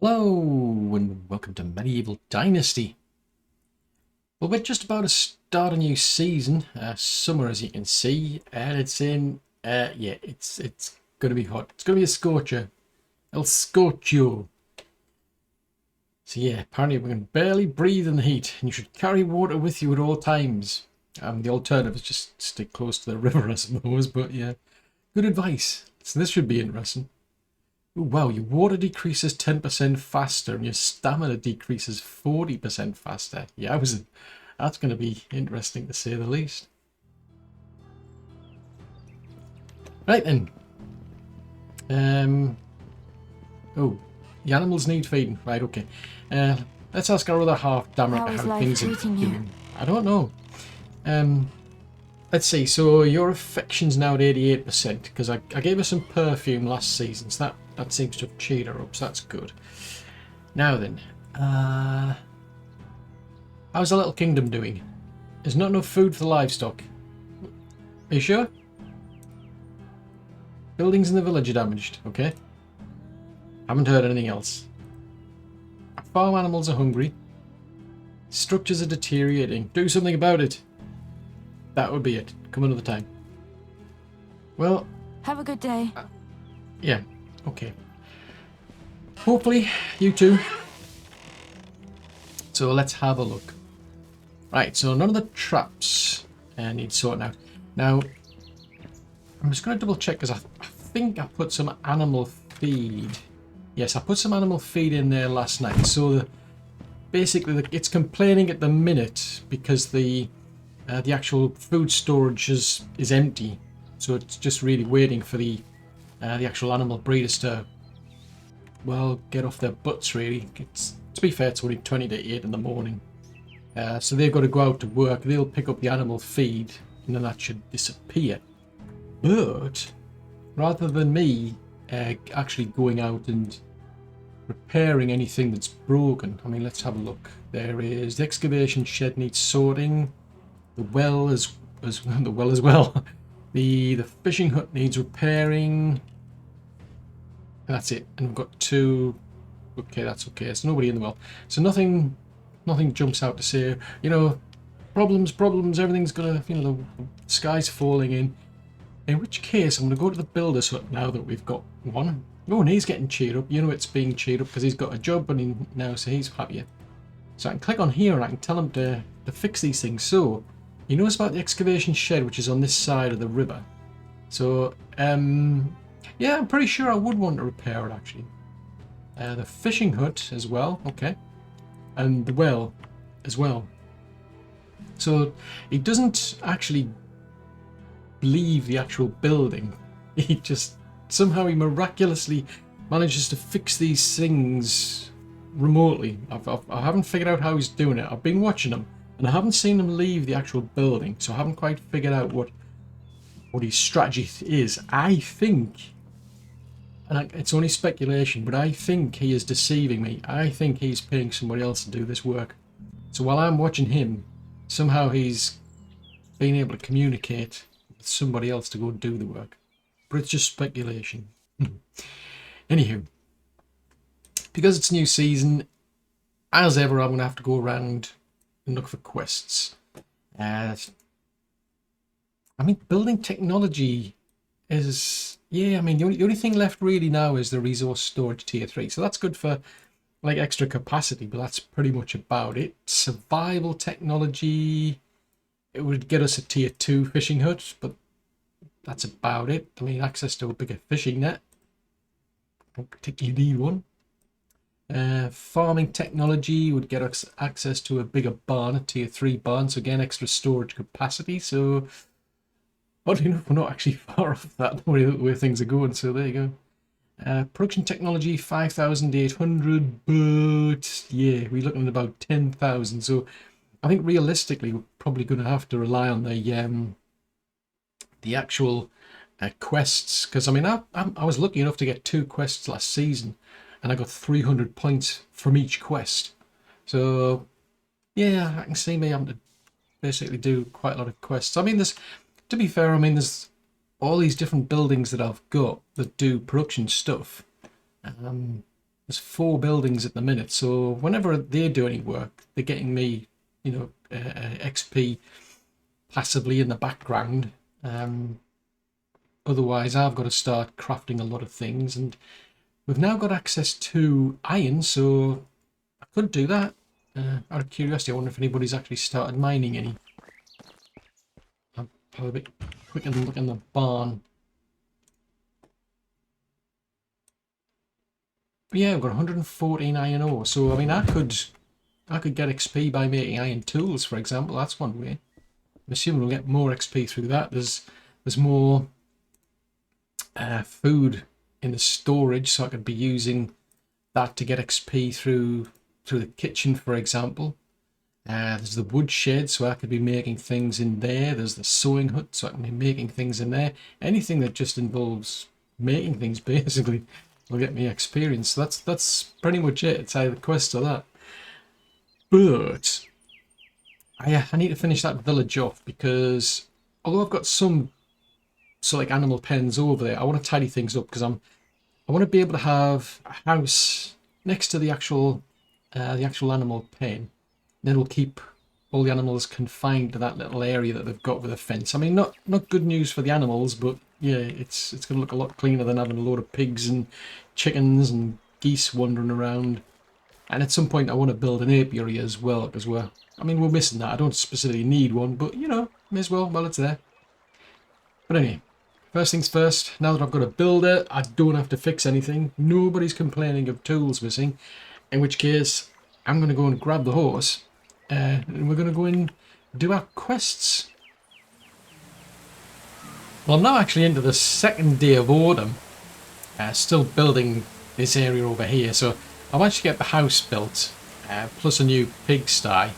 Hello and welcome to Medieval Dynasty. Well, we're just about to start a new season, summer as you can see, and it's in, it's going to be hot. It's going to be a scorcher. El Scorcho. So yeah, apparently we can barely breathe in the heat, and you should carry water with you at all times. The alternative is just stick close to the river, I suppose, but yeah, good advice. So this should be interesting. Ooh, wow, your water decreases 10% faster and your stamina decreases 40% faster. Yeah, that's going to be interesting to say the least. Right then. Oh, the animals need feeding. Right, okay. Let's ask our other half, Damrek, how things are doing. I don't know. Let's see, so your affection's now at 88%, because I gave her some perfume last season, so that seems to have cheered her up, so that's good. Now then, how's the little kingdom doing? There's not enough food for the livestock. Are you sure? Buildings in the village are damaged, okay. Haven't heard anything else. Farm animals are hungry. Structures are deteriorating. Do something about it. That would be it. Come another time. Well, have a good day. Yeah, okay. Hopefully, you too. So let's have a look. Right, so none of the traps need sorting out. Now, I'm just going to double check because I think I put some animal feed. Yes, I put some animal feed in there last night. So basically, it's complaining at the minute because the actual food storage is empty, so it's just really waiting for the actual animal breeders to, well, get off their butts really. To be fair, it's only 20 to 8 in the morning, so they've got to go out to work. They'll pick up the animal feed and then that should disappear. But rather than me actually going out and repairing anything that's broken, I mean, let's have a look. There is the excavation shed needs sorting. The well as well. The fishing hut needs repairing. That's it. And we've got two. Okay, that's okay. There's nobody in the well, so nothing jumps out to say, you know, problems. Everything's gonna, you know, the sky's falling in. In which case, I'm gonna go to the builder's hut now that we've got one. Oh, and he's getting cheered up. You know, it's being cheered up because he's got a job and now, so he's happier. So I can click on here and I can tell him to fix these things. So he knows about the excavation shed, which is on this side of the river. So, yeah, I'm pretty sure I would want to repair it, actually. The fishing hut as well, okay. And the well as well. So, he doesn't actually leave the actual building. He just, somehow he miraculously manages to fix these things remotely. I haven't figured out how he's doing it. I've been watching him. And I haven't seen him leave the actual building, so I haven't quite figured out what his strategy is. I think, and it's only speculation, but I think he is deceiving me. I think he's paying somebody else to do this work. So while I'm watching him, somehow he's being able to communicate with somebody else to go and do the work. But it's just speculation. Anywho, because it's new season, as ever, I'm going to have to go around and look for quests. I mean, building technology is, yeah, I mean, the only thing left really now is the resource storage tier 3. So that's good for like extra capacity, but that's pretty much about it. Survival technology, it would get us a tier 2 fishing hut, but that's about it. I mean, access to a bigger fishing net. Don't particularly need one. Farming technology would get us access to a bigger barn, a tier 3 barn, so again extra storage capacity. So oddly enough, we're not actually far off that the way things are going, so there you go. Production technology 5,800, but yeah, we're looking at about 10,000. So I think realistically we're probably going to have to rely on the actual quests, because I mean I was lucky enough to get 2 quests last season. And I got 300 points from each quest. So, yeah, I can see me having to basically do quite a lot of quests. I mean, to be fair, I mean, there's all these different buildings that I've got that do production stuff. There's 4 buildings at the minute, so whenever they do any work, they're getting me, you know, XP passively in the background. Otherwise, I've got to start crafting a lot of things, and we've now got access to iron, so I could do that. Out of curiosity, I wonder if anybody's actually started mining any. I'm probably a bit quicker than look in the barn. But yeah, we've got 114 iron ore, so I mean, I could get XP by making iron tools, for example. That's one way. I'm assuming we'll get more XP through that. There's more food in the storage, so I could be using that to get XP through the kitchen, for example. There's the woodshed, so I could be making things in there. There's the sewing hut, so I can be making things in there. Anything that just involves making things, basically, will get me experience. So that's pretty much it. It's either the quest or that. But I need to finish that village off, because although I've got some like animal pens over there, I want to tidy things up, because I want to be able to have a house next to the actual animal pen. Then we'll keep all the animals confined to that little area that they've got with a fence. I mean, not good news for the animals, but yeah, it's going to look a lot cleaner than having a load of pigs and chickens and geese wandering around. And at some point, I want to build an apiary as well, because we're missing that. I don't specifically need one, but you know, may as well while it's there. But anyway, first things first. Now that I've got a builder, I don't have to fix anything. Nobody's complaining of tools missing. In which case, I'm going to go and grab the horse. And we're going to go and do our quests. Well, I'm now actually into the second day of autumn. Still building this area over here. So I've actually got the house built, plus a new pigsty.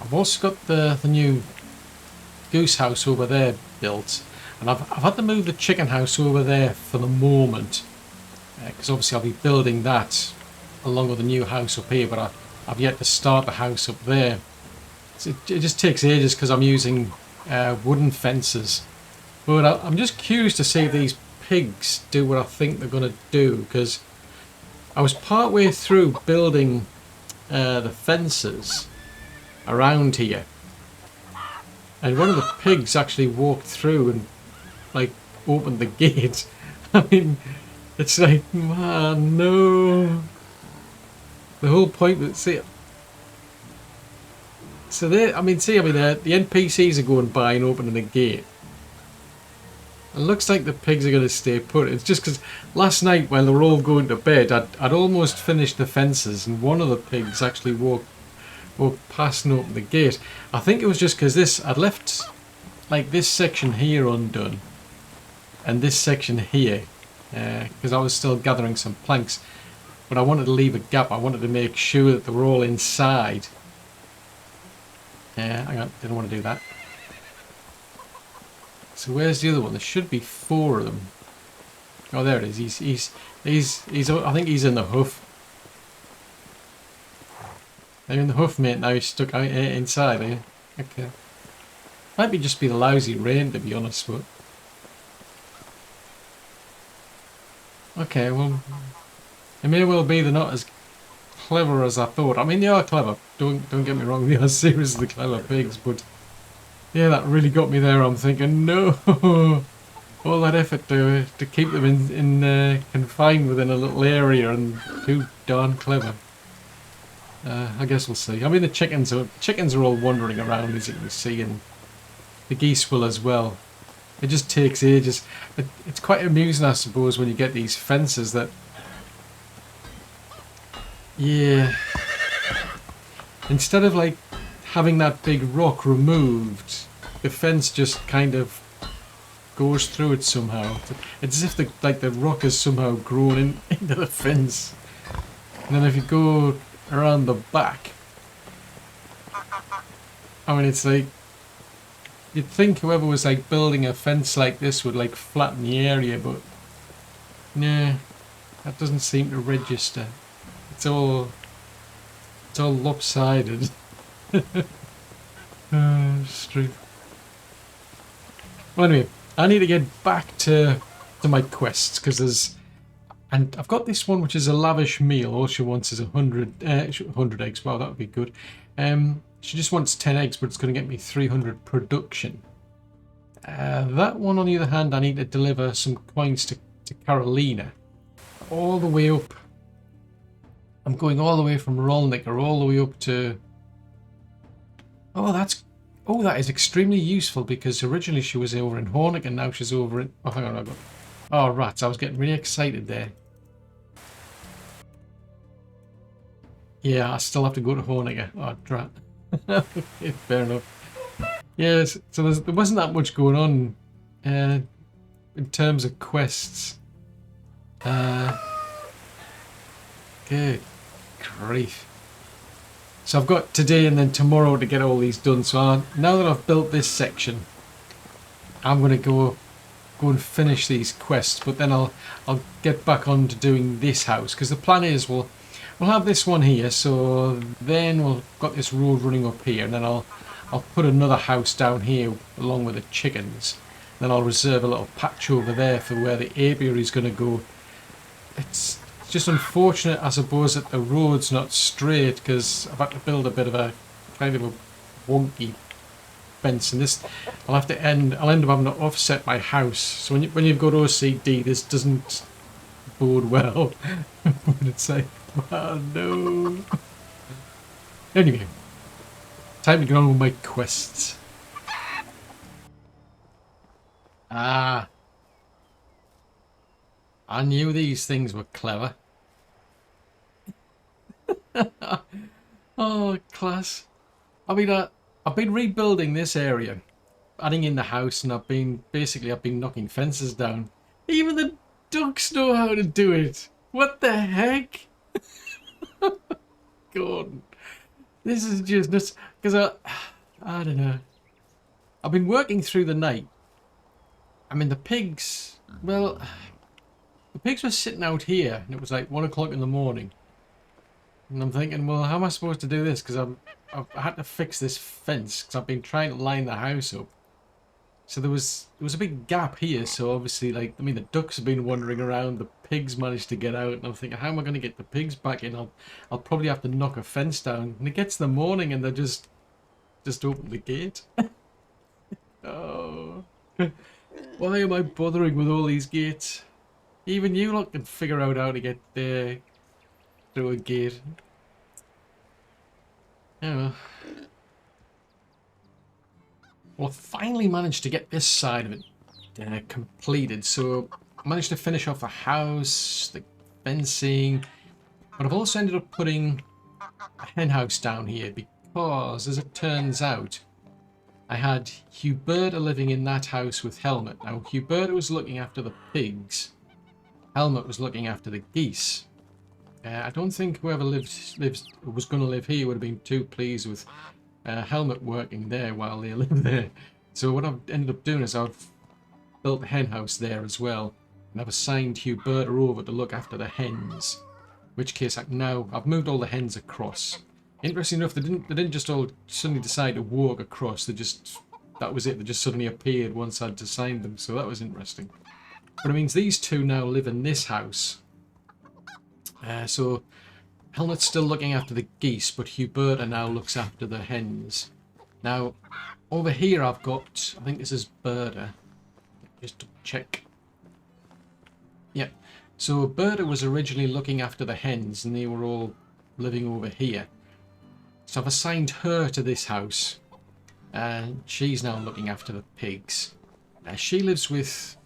I've also got the new goose house over there built. And I've had to move the chicken house over there for the moment. Because obviously I'll be building that along with the new house up here, but I've yet to start the house up there. So it just takes ages because I'm using wooden fences. But I'm just curious to see if these pigs do what I think they're going to do, because I was part way through building the fences around here, and one of the pigs actually walked through and like opened the gate. I mean, it's like, man, no. The whole point that the NPCs are going by and opening the gate. It looks like the pigs are going to stay put. It's just because last night while they were all going to bed, I'd almost finished the fences, and one of the pigs actually walked past and opened the gate. I think it was just because I'd left like this section here undone, and this section here, because I was still gathering some planks. But I wanted to leave a gap. I wanted to make sure that they were all inside. Hang on, didn't want to do that. So where's the other one? There should be 4 of them. Oh, there it is. He's. I think he's in the hoof. They're in the hoof, mate. Now he's stuck out inside. Are you? Okay. Might be just be the lousy rain, to be honest, but. Okay, well. It may well be they're not as clever as I thought. I mean, they are clever. Don't get me wrong. They are seriously clever pigs, but yeah, that really got me there. I'm thinking, no, all that effort to keep them in confined within a little area, and too darn clever. I guess we'll see. I mean, the chickens are all wandering around, as you can see, and the geese will as well. It just takes ages. It's quite amusing, I suppose, when you get these fences that. Yeah. Instead of like having that big rock removed, the fence just kind of goes through it somehow. It's as if the rock has somehow grown into the fence. And then if you go around the back, I mean, it's like you'd think whoever was like building a fence like this would like flatten the area, but nah, that doesn't seem to register. It's all lopsided. Street. Well, anyway, I need to get back to my quests, because And I've got this one, which is a lavish meal. All she wants is 100 eggs. Wow, that would be good. She just wants 10 eggs, but it's going to get me 300 production. That one, on the other hand, I need to deliver some coins to Carolina. All the way up. I'm going all the way from Rolnicker all the way up to... Oh, that is extremely useful, because originally she was over in Hornick and now she's over in... Oh, hang on, oh, rats, I was getting really excited there. Yeah, I still have to go to Hornick. Oh, drat. Okay, fair enough. Yes, so there wasn't that much going on in terms of quests. Good grief. So I've got today and then tomorrow to get all these done. So now that I've built this section, I'm going to go and finish these quests. But then I'll get back on to doing this house, because the plan is we'll have this one here. So then we've got this road running up here, and then I'll put another house down here along with the chickens. Then I'll reserve a little patch over there for where the apiary is going to go. It's just unfortunate, I suppose, that the road's not straight, because I've had to build a bit of a kind of a wonky fence, and this I'll end up having to offset my house. So when you've got OCD, this doesn't bode well. But it's like, oh no. Anyway, time to get on with my quests. Ah, I knew these things were clever. Oh, class. I mean, I've been rebuilding this area, adding in the house, and I've been knocking fences down. Even the ducks know how to do it. What the heck? God, this is just nuts. Because I don't know. I've been working through the night. I mean, the pigs. Well, the pigs were sitting out here, and it was like 1 o'clock in the morning. And I'm thinking, well, how am I supposed to do this? Because I had to fix this fence, because I've been trying to line the house up. So there was a big gap here. So obviously, like, I mean, the ducks have been wandering around. The pigs managed to get out, and I'm thinking, how am I going to get the pigs back in? I'll probably have to knock a fence down. And it gets the morning, and they just open the gate. Oh, why am I bothering with all these gates? Even you lot can figure out how to get there through a gate. Oh. Well, I finally managed to get this side of it completed. So I managed to finish off the house, the fencing, but I've also ended up putting a hen house down here because, as it turns out, I had Huberta living in that house with Helmut. Now, Huberta was looking after the pigs. Helmut was looking after the geese. I don't think whoever was going to live here would have been too pleased with Helmut working there while they live there. So what I've ended up doing is I've built a hen house there as well, and I've assigned Huberta over to look after the hens. In which case, I've moved all the hens across. Interesting enough, they didn't just all suddenly decide to walk across. That was it. They just suddenly appeared once I'd assigned them. So that was interesting. But it means these two now live in this house. So Helmut's still looking after the geese, but Huberta now looks after the hens. Now, over here I've got, I think this is Berta. Just to check. Yep. So Berta was originally looking after the hens, and they were all living over here. So I've assigned her to this house, and she's now looking after the pigs. She lives with...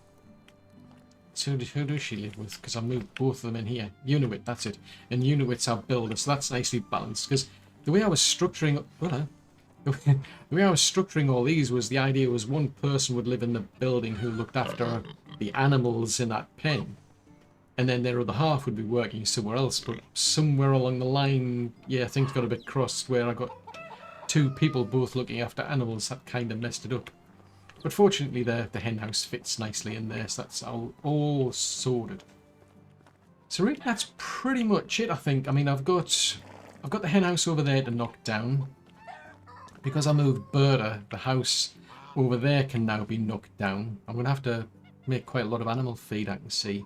So who does she live with? Because I moved both of them in here. Inuit, that's it. And Inuit's our builder, so that's nicely balanced. Because the way I was structuring... the way I was structuring all these was the idea was one person would live in the building who looked after the animals in that pen. And then their other half would be working somewhere else. But somewhere along the line, yeah, things got a bit crossed where I got two people both looking after animals. That kind of messed it up. But fortunately, the hen house fits nicely in there, so that's all sorted. So really, that's pretty much it, I think. I mean, I've got the hen house over there to knock down. Because I moved Berta, the house over there can now be knocked down. I'm going to have to make quite a lot of animal feed, I can see.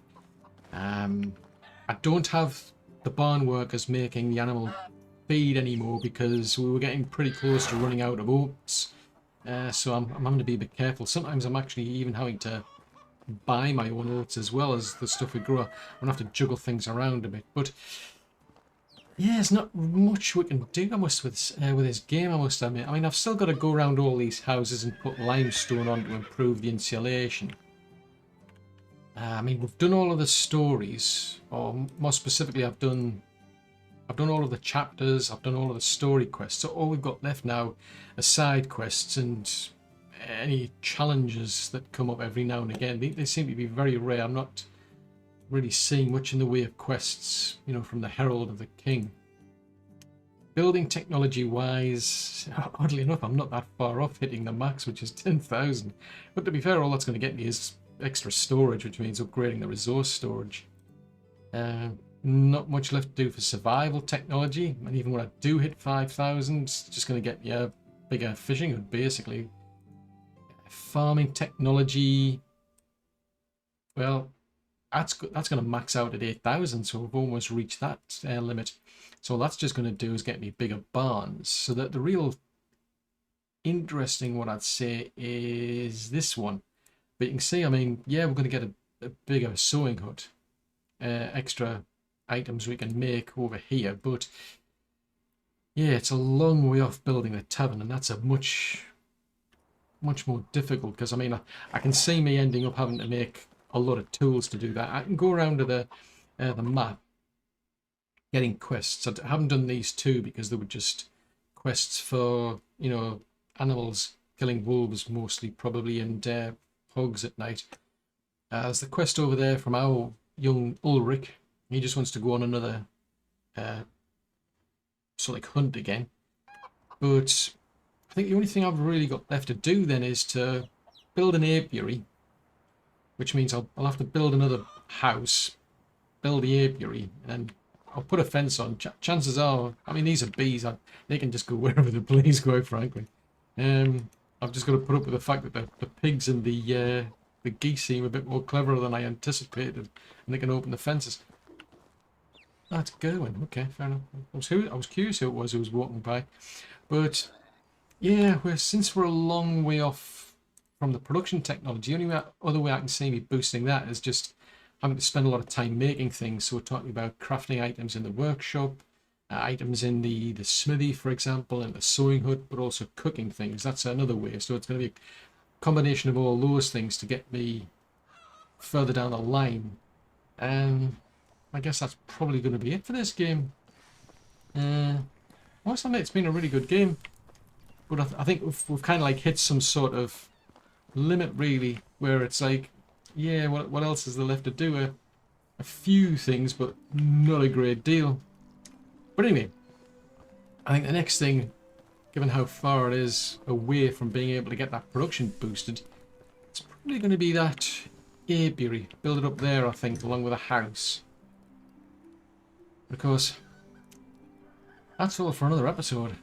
I don't have the barn workers making the animal feed anymore because we were getting pretty close to running out of oats. So I'm having to be a bit careful. Sometimes I'm actually even having to buy my own oats as well as the stuff we grow. I'm going to have to juggle things around a bit. But yeah, there's not much we can do with this game, I must admit. I mean, I've still got to go around all these houses and put limestone on to improve the insulation. I mean, we've done all of the stories, or more specifically, I've done all of the chapters, I've done all of the story quests. So all we've got left now are side quests and any challenges that come up every now and again. They seem to be very rare. I'm not really seeing much in the way of quests, you know, from the Herald of the King. Building technology wise, oddly enough, I'm not that far off hitting the max, which is 10,000. But to be fair, all that's going to get me is extra storage, which means upgrading the resource storage. Not much left to do for survival technology, and even when I do hit 5,000, it's just going to get me a bigger fishing hood, basically. Farming technology, well, that's going to max out at 8,000, so we've almost reached that limit. So all that's just going to do is get me bigger barns. So that the real interesting one, I'd say, is this one. But you can see, I mean, yeah, we're going to get a bigger sewing hut. Extra items we can make over here, but yeah, it's a long way off building a tavern, and that's a much more difficult, because I mean, I can see me ending up having to make a lot of tools to do that. I can go around to the map getting quests. I haven't done these two because they were just quests for, you know, animals, killing wolves mostly probably, and hogs at night. There's the quest over there from our young Ulrich. He just wants to go on another sort of like hunt again. But I think the only thing I've really got left to do then is to build an apiary, which means I'll have to build another house, build the apiary, and I'll put a fence on. Chances are, I mean, these are bees. They can just go wherever the please, quite frankly. I've just got to put up with the fact that the pigs and the geese seem a bit more clever than I anticipated, and they can open the fences. That's going. Okay, fair enough. I was curious who it was who was walking by. But yeah, since we're a long way off from the production technology, the only other way I can see me boosting that is just having to spend a lot of time making things. So we're talking about crafting items in the workshop, items in the smithy, for example, and the sewing hut, but also cooking things. That's another way. So it's going to be a combination of all those things to get me further down the line. I guess that's probably going to be it for this game. I must admit, it's been a really good game, but I think we've kind of like hit some sort of limit, really, where it's like, yeah, what else is there left to do? A few things, but not a great deal. But anyway, I think the next thing, given how far it is away from being able to get that production boosted, it's probably going to be that apiary. Build it up there, I think, along with a house. Of course, that's all for another episode.